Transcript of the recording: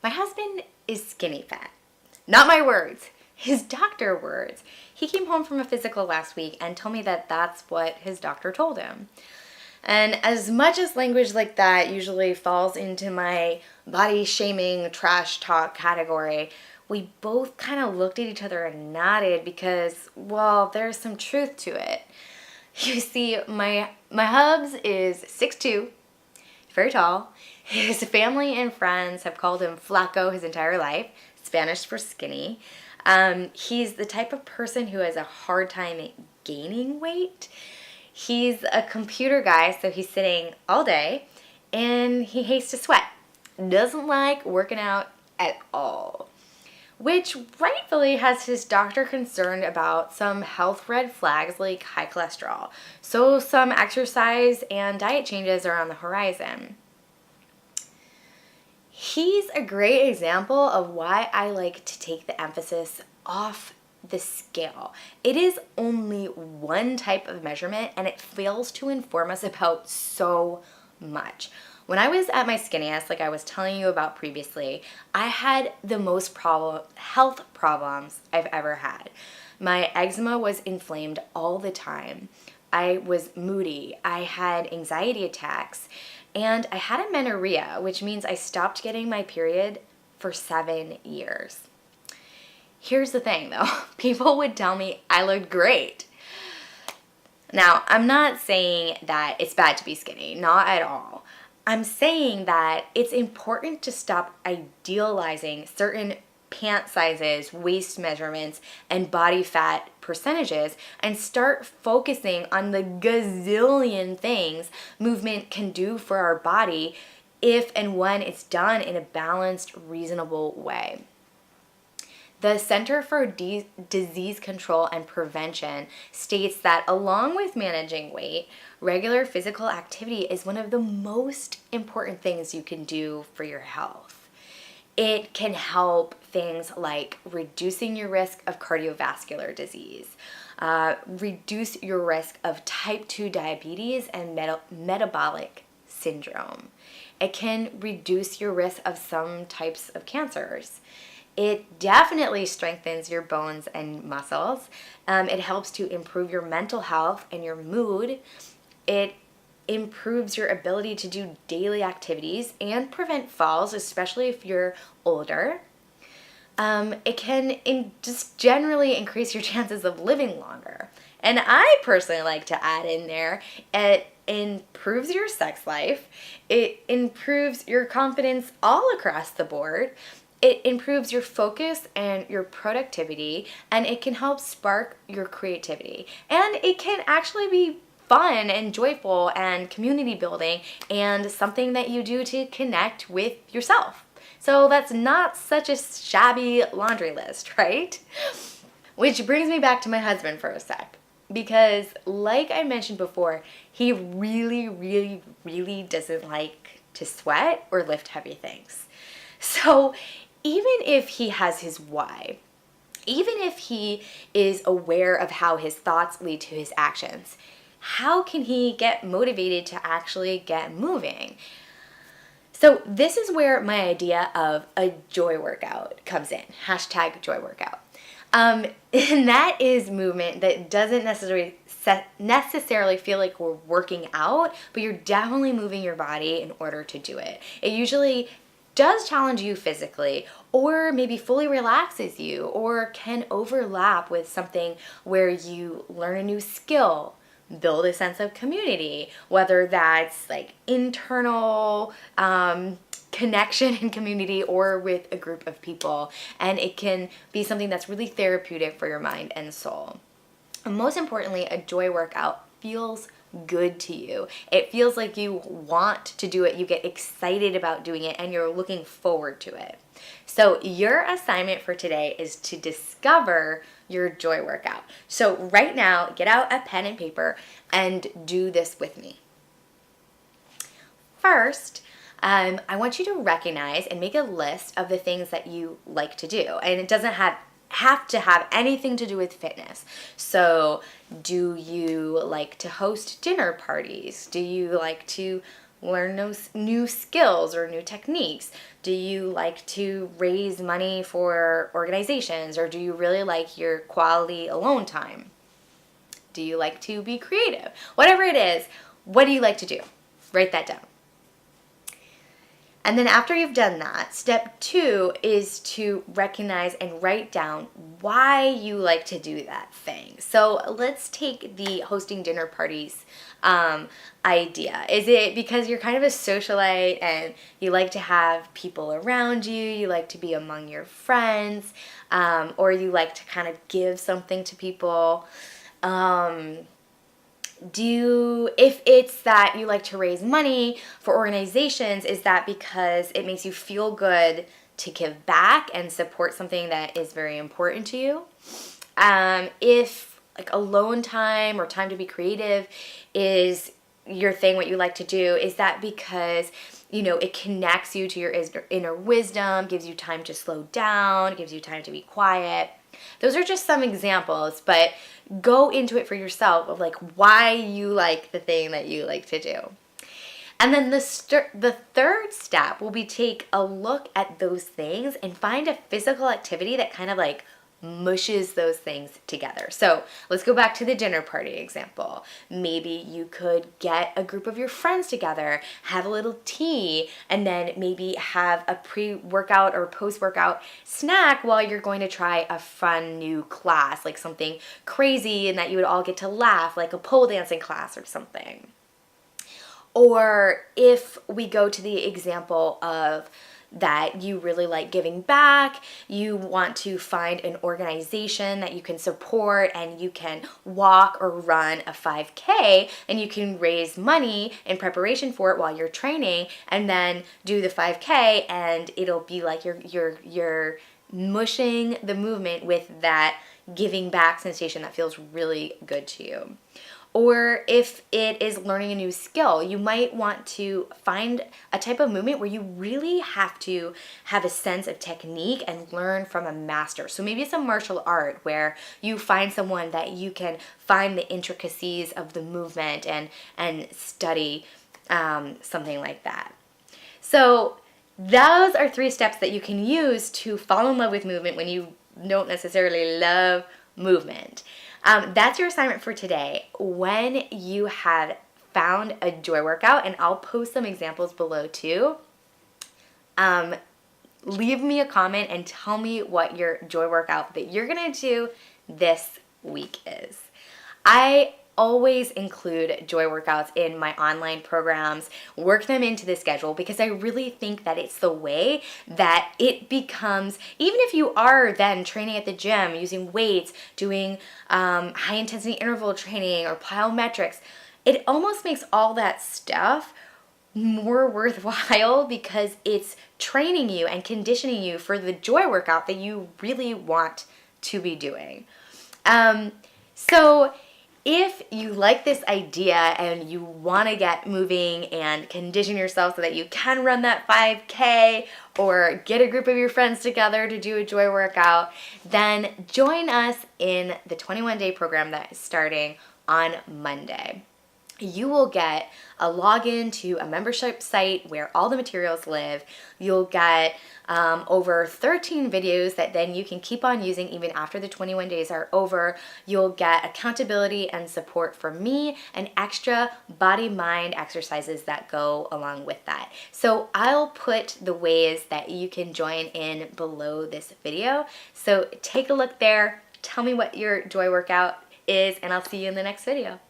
My husband is skinny fat. Not my words, his doctor words. He came home from a physical last week and told me that that's what his doctor told him. And as much as language like that usually falls into my body shaming trash talk category, we both kind of looked at each other and nodded because, well, there's some truth to it. You see, my hubs is 6'2", very tall. His family and friends have called him Flaco his entire life, Spanish for skinny. He's the type of person who has a hard time gaining weight. He's a computer guy, so he's sitting all day, and he hates to sweat. Doesn't like working out at all, which rightfully has his doctor concerned about some health red flags like high cholesterol. So some exercise and diet changes are on the horizon. He's a great example of why I like to take the emphasis off the scale. It is only one type of measurement and it fails to inform us about so much. When I was at my skinniest, like I was telling you about previously, I had the most health problems I've ever had. My eczema was inflamed all the time. I was moody. I had anxiety attacks. And I had amenorrhea, which means I stopped getting my period for 7 years. Here's the thing though, people would tell me I looked great. Now, I'm not saying that it's bad to be skinny, not at all. I'm saying that it's important to stop idealizing certain pant sizes, waist measurements, and body fat percentages and start focusing on the gazillion things movement can do for our body if and when it's done in a balanced, reasonable way. The Center for Disease Control and Prevention states that along with managing weight, regular physical activity is one of the most important things you can do for your health. It can help things like reducing your risk of cardiovascular disease, reduce your risk of type 2 diabetes and metabolic syndrome. It can reduce your risk of some types of cancers. It definitely strengthens your bones and muscles. It helps to improve your mental health and your mood. It improves your ability to do daily activities and prevent falls, especially if you're older. It can just generally increase your chances of living longer. And I personally like to add in there, it improves your sex life. It improves your confidence all across the board. It improves your focus and your productivity, and it can help spark your creativity. And it can actually be fun and joyful and community building and something that you do to connect with yourself. So that's not such a shabby laundry list, right? Which brings me back to my husband for a sec. Because like I mentioned before, he really, really, really doesn't like to sweat or lift heavy things. So even if he has his why, even if he is aware of how his thoughts lead to his actions, how can he get motivated to actually get moving? So this is where my idea of a joy workout comes in. #joy workout. And that is movement that doesn't necessarily feel like we're working out, but you're definitely moving your body in order to do it. It usually does challenge you physically, or maybe fully relaxes you, or can overlap with something where you learn a new skill, build a sense of community, whether that's like internal connection and community or with a group of people. And it can be something that's really therapeutic for your mind and soul. And most importantly, a joy workout feels good to you. It feels like you want to do it, you get excited about doing it, and you're looking forward to it. So your assignment for today is to discover your joy workout. So right now, get out a pen and paper and do this with me. First, I want you to recognize and make a list of the things that you like to do. And it doesn't have to have anything to do with fitness. So do you like to host dinner parties? Do you like to learn new skills or new techniques? Do you like to raise money for organizations, or do you really like your quality alone time? Do you like to be creative? Whatever it is, what do you like to do? Write that down. And then after you've done that, step 2 is to recognize and write down why you like to do that thing. So let's take the hosting dinner parties idea. Is it because you're kind of a socialite and you like to have people around you, you like to be among your friends, or you like to kind of give something to people? If it's that you like to raise money for organizations, is that because it makes you feel good to give back and support something that is very important to you? If like alone time or time to be creative is your thing, what you like to do, is that because it connects you to your inner wisdom, gives you time to slow down, gives you time to be quiet? Those are just some examples, but go into it for yourself of like why you like the thing that you like to do. And then the third step will be take a look at those things and find a physical activity that kind of like mushes those things together. So let's go back to the dinner party example. Maybe you could get a group of your friends together, have a little tea, and then maybe have a pre-workout or post-workout snack while you're going to try a fun new class, like something crazy and that you would all get to laugh, like a pole dancing class or something. Or if we go to the example of that you really like giving back, you want to find an organization that you can support and you can walk or run a 5K and you can raise money in preparation for it while you're training, and then do the 5K, and it'll be like you're mushing the movement with that giving back sensation that feels really good to you. Or if it is learning a new skill, you might want to find a type of movement where you really have to have a sense of technique and learn from a master. So maybe it's a martial art where you find someone that you can find the intricacies of the movement and study something like that. So those are 3 steps that you can use to fall in love with movement when you don't necessarily love movement. That's your assignment for today. When you have found a joy workout, and I'll post some examples below too, leave me a comment and tell me what your joy workout that you're going to do this week is. I always include joy workouts in my online programs, work them into the schedule, because I really think that it's the way that it becomes, even if you are then training at the gym, using weights, doing high intensity interval training or plyometrics, it almost makes all that stuff more worthwhile because it's training you and conditioning you for the joy workout that you really want to be doing. So if you like this idea and you want to get moving and condition yourself so that you can run that 5K or get a group of your friends together to do a joy workout, then join us in the 21-day program that is starting on Monday. You will get a login to a membership site where all the materials live. You'll get over 13 videos that then you can keep on using even after the 21 days are over. You'll get accountability and support from me and extra body-mind exercises that go along with that. So I'll put the ways that you can join in below this video. So take a look there. Tell me what your joy workout is, and I'll see you in the next video.